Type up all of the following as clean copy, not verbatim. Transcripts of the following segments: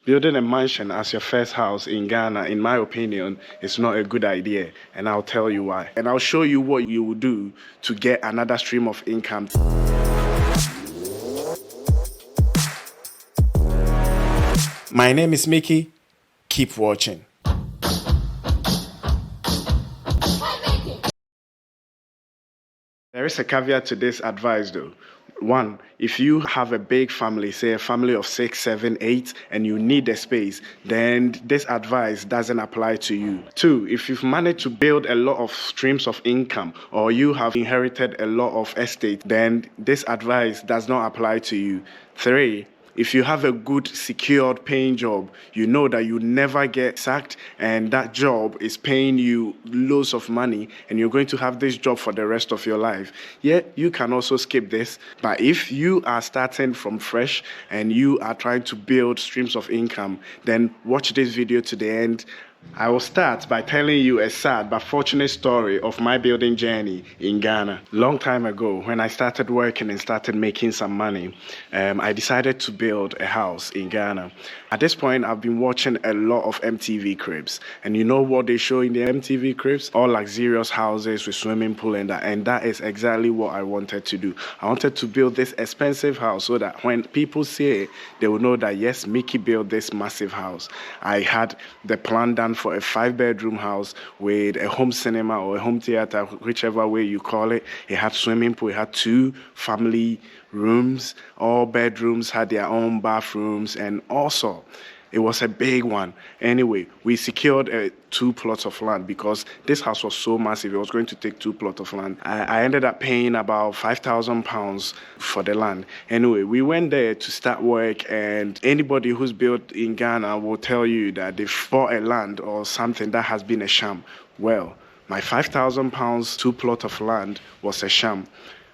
Building a mansion as your first house in Ghana, in my opinion, is not a good idea, and I'll tell you why. And I'll show you what you will do to get another stream of income. My name is Mickey. Keep watching. There is a caveat to this advice though. One, if you have a big family, say a family of 6, 7, 8, and you need a space, then this advice doesn't apply to you. Two, if you've managed to build a lot of streams of income or you have inherited a lot of estate, then this advice does not apply to you. Three, if you have a good, secured, paying job, you know that you never get sacked and that job is paying you loads of money and you're going to have this job for the rest of your life. Yeah, you can also skip this. But if you are starting from fresh and you are trying to build streams of income, then watch this video to the end. I will start by telling you a sad but fortunate story of my building journey in Ghana. Long time ago, when I started working and started making some money, I decided to build a house in Ghana. At this point, I've been watching a lot of MTV cribs. And you know what they show in the MTV cribs? All luxurious houses with swimming pool and that is exactly what I wanted to do. I wanted to build this expensive house so that when people see it, they will know that yes, Mickey built this massive house. I had the plan done for a 5-bedroom house with a home cinema or a home theater, whichever way you call it. It had swimming pool, it had 2 family rooms, all bedrooms had their own bathrooms, and also it was a big one. Anyway, we secured 2 plots of land because this house was so massive, it was going to take 2 plots of land. I ended up paying about £5,000 for the land. Anyway, we went there to start work, and anybody who's built in Ghana will tell you that they've bought a land or something that has been a sham. Well, my £5,000 2 plot of land was a sham.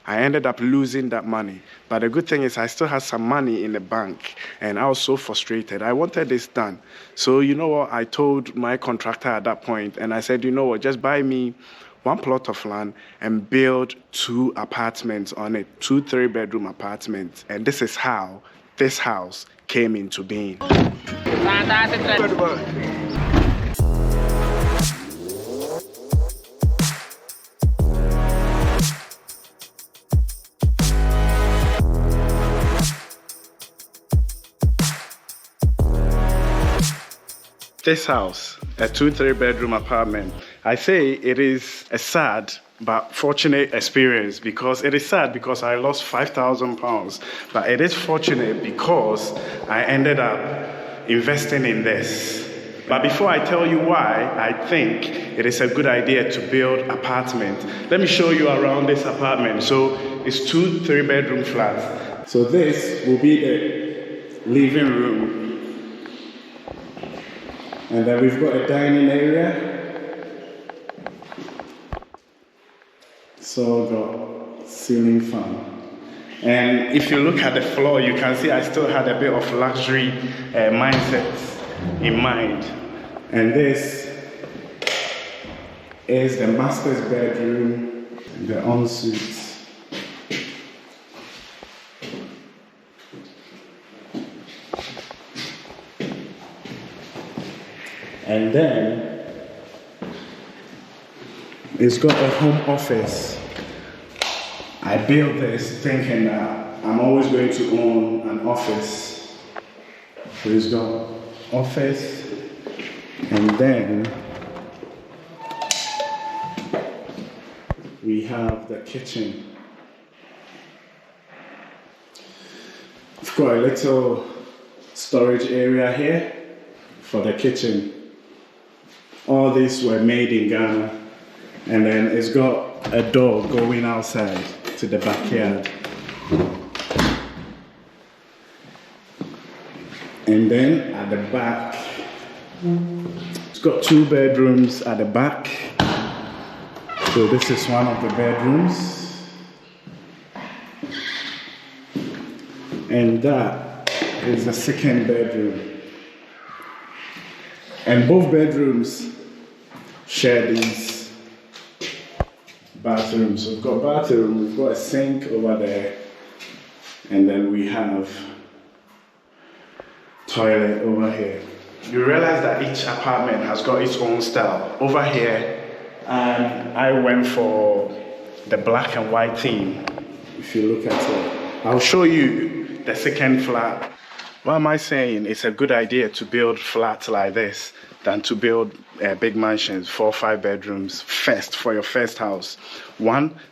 I ended up losing that money. But the good thing is I still had some money in the bank and I was so frustrated. I wanted this done. So you know what? I told my contractor at that point and I said, you know what, just buy me 1 plot of land and build 2 apartments on it, 2 3-bedroom apartments. And this is how this house came into being. This house, a 2 3-bedroom apartment, I say it is a sad but fortunate experience because it is sad because I lost £5,000, but it is fortunate because I ended up investing in this. But before I tell you why I think it is a good idea to build apartment, let me show you around this apartment. So it's 2 3-bedroom flats. So this will be the living room. And then we've got a dining area. So got ceiling fan. And if you look at the floor, you can see I still had a bit of luxury mindset in mind. And this is the master's bedroom, the ensuite. And then it's got a home office. I built this thinking that I'm always going to own an office. So it's got office, and then we have the kitchen. I've got a little storage area here for the kitchen. All these were made in Ghana, and then it's got a door going outside to the backyard. And then at the back, it's got 2 bedrooms at the back. So this is one of the bedrooms. And that is the 2nd bedroom. And both bedrooms share these bathrooms. We've got a bathroom, we've got a sink over there, and then we have toilet over here. You realize that each apartment has got its own style. Over here, I went for the black and white theme. If you look at it, I'll show you the second flat. What am I saying? It's a good idea to build flats like this than to build big mansions, 4 or 5 bedrooms first for your first house.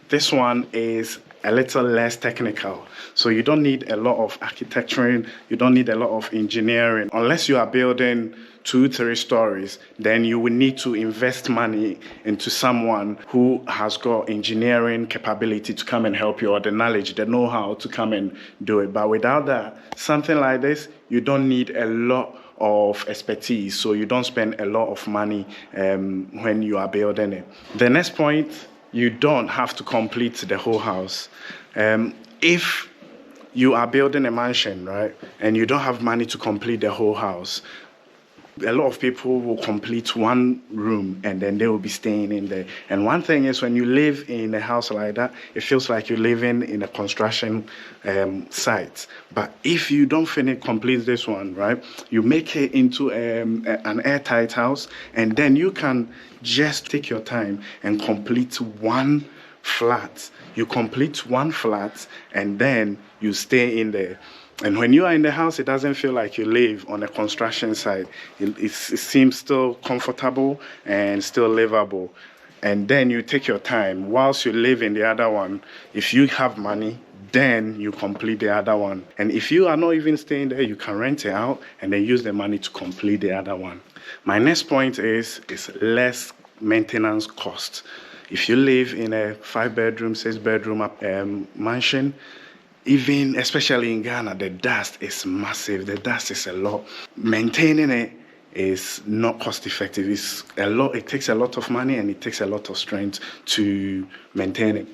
This one is a little less technical. So you don't need a lot of architecturing, you don't need a lot of engineering. Unless you are building 2-3 stories, then you will need to invest money into someone who has got engineering capability to come and help you, or the knowledge, the know-how to come and do it. But without that, something like this, you don't need a lot of expertise, so you don't spend a lot of money when you are building it. The next point, you don't have to complete the whole house. If you are building a mansion, right, and you don't have money to complete the whole house, a lot of people will complete one room and then they will be staying in there. And one thing is, when you live in a house like that, it feels like you're living in a construction site. But if you don't complete this one, right, you make it into an airtight house, and then you can just take your time and complete one flat. You complete one flat and then you stay in there. And when you are in the house, it doesn't feel like you live on a construction site. It seems still comfortable and still livable. And then you take your time whilst you live in the other one. If you have money, then you complete the other one. And if you are not even staying there, you can rent it out and then use the money to complete the other one. My next point is less maintenance cost. If you live in a 5-bedroom, 6-bedroom mansion, even especially in Ghana, the dust is massive. The dust is a lot. Maintaining it is not cost effective. It takes a lot of money and it takes a lot of strength to maintain it.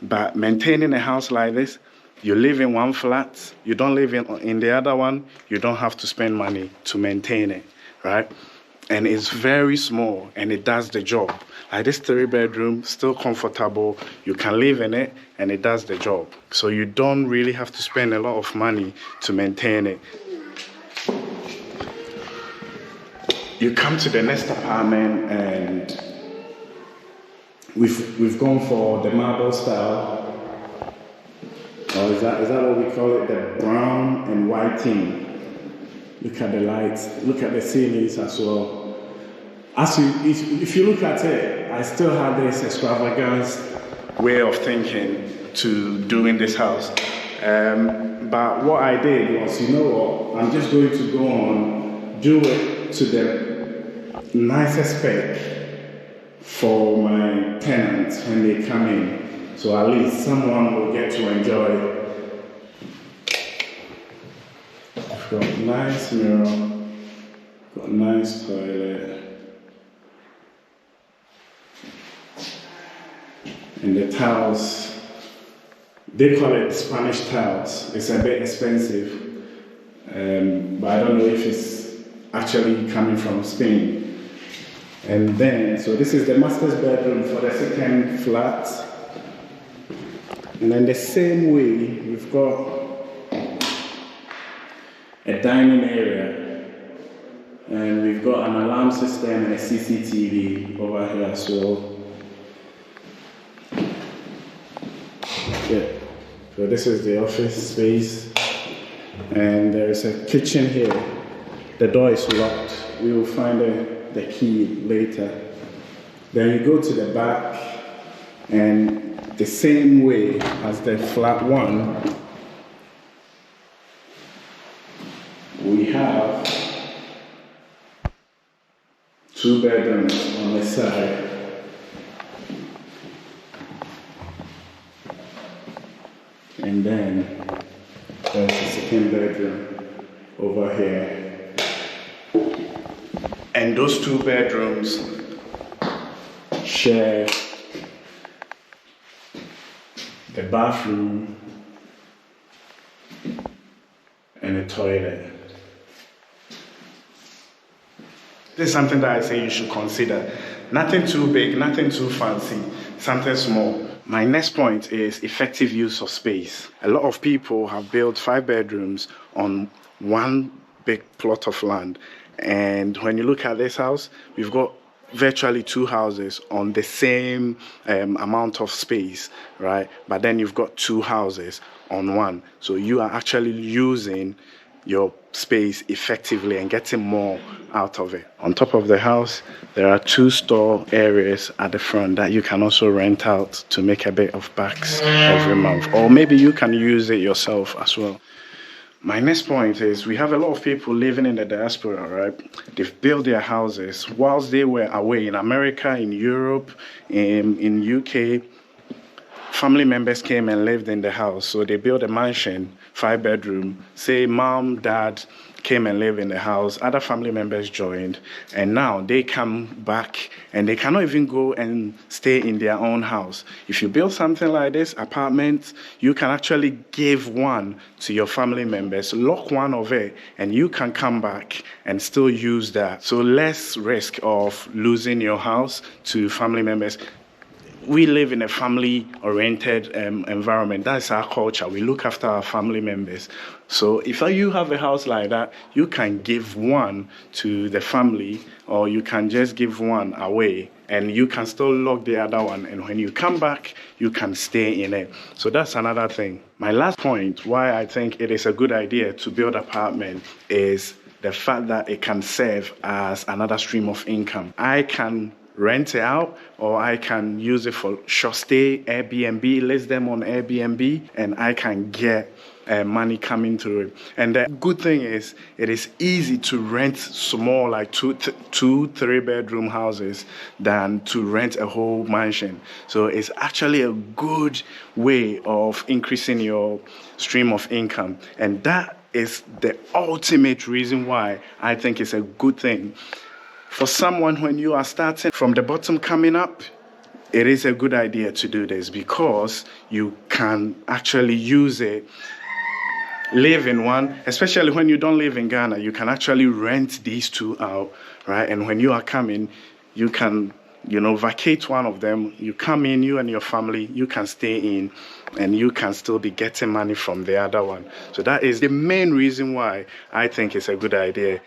But maintaining a house like this, you live in one flat, you don't live in the other one, you don't have to spend money to maintain it, right? And it's very small and it does the job. Like this 3-bedroom, still comfortable, you can live in it and it does the job. So you don't really have to spend a lot of money to maintain it. You come to the next apartment and we've gone for the marble style. Or is that what we call it? The brown and white theme. Look at the lights, look at the ceilings as well. If you look at it, I still have this extravagant way of thinking to doing this house. But what I did was, you know what, I'm just going to go on, do it to the nicest spec for my tenants when they come in. So at least someone will get to enjoy. I've got a nice mirror, got a nice toilet. And the tiles, they call it Spanish tiles. It's a bit expensive, but I don't know if it's actually coming from Spain. And then, so this is the master's bedroom for the second flat. And then the same way, we've got a dining area. And we've got an alarm system and a CCTV over here as well. Yeah, so this is the office space, and there is a kitchen here. The door is locked. We will find the key later. Then you go to the back, and the same way as the flat one, we have 2 bedrooms on the side. And then there's a second bedroom over here. And those 2 bedrooms share the bathroom and a toilet. This is something that I say you should consider. Nothing too big, nothing too fancy, something small. My next point is effective use of space. A lot of people have built 5 bedrooms on one big plot of land. And when you look at this house, we've got virtually two houses on the same amount of space, right? But then you've got two houses on one. So you are actually using your space effectively and getting more out of it. On top of the house, there are two store areas at the front that you can also rent out to make a bit of bucks every month. Or maybe you can use it yourself as well. My next point is we have a lot of people living in the diaspora, right? They've built their houses whilst they were away in America, in Europe, in UK. Family members came and lived in the house. So they built a mansion, 5-bedroom. Say mom, dad came and lived in the house. Other family members joined. And now they come back and they cannot even go and stay in their own house. If you build something like this, apartment, you can actually give one to your family members, lock one of it, and you can come back and still use that. So less risk of losing your house to family members. We live in a family-oriented environment. That's our culture. We look after our family members. So if you have a house like that, you can give one to the family, or you can just give one away, and you can still lock the other one. And when you come back, you can stay in it. So that's another thing. My last point, why I think it is a good idea to build an apartment, is the fact that it can serve as another stream of income. I can rent it out, or I can use it for short stay, Airbnb, list them on Airbnb, and I can get money coming through it. And the good thing is, it is easy to rent small, like two, 3-bedroom houses than to rent a whole mansion. So it's actually a good way of increasing your stream of income. And that is the ultimate reason why I think it's a good thing. For someone, when you are starting from the bottom coming up, it is a good idea to do this because you can actually use it, live in one, especially when you don't live in Ghana, you can actually rent these two out, right? And when you are coming, you can, vacate one of them. You come in, you and your family, you can stay in, and you can still be getting money from the other one. So that is the main reason why I think it's a good idea.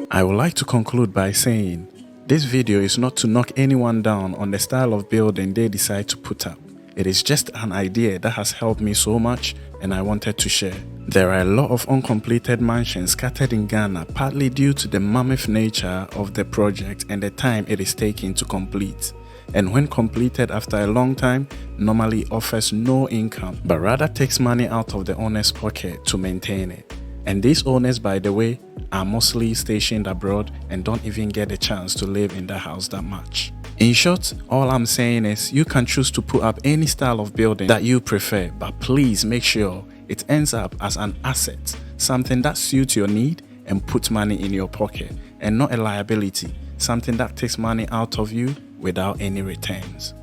I would like to conclude by saying, this video is not to knock anyone down on the style of building they decide to put up. It is just an idea that has helped me so much and I wanted to share. There are a lot of uncompleted mansions scattered in Ghana, partly due to the mammoth nature of the project and the time it is taking to complete. And when completed after a long time, normally offers no income, but rather takes money out of the owner's pocket to maintain it. And these owners, by the way, are mostly stationed abroad and don't even get a chance to live in the house that much. In short, all I'm saying is you can choose to put up any style of building that you prefer, but please make sure it ends up as an asset, something that suits your need and puts money in your pocket, and not a liability, something that takes money out of you without any returns.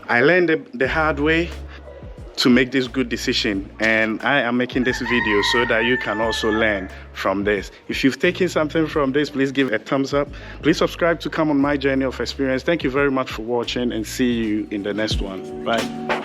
I learned the hard way to make this good decision, and I am making this video so that you can also learn from this. If you've taken something from this, please give a thumbs up. Please subscribe to come on my journey of experience. Thank you very much for watching, and see you in the next one. Bye.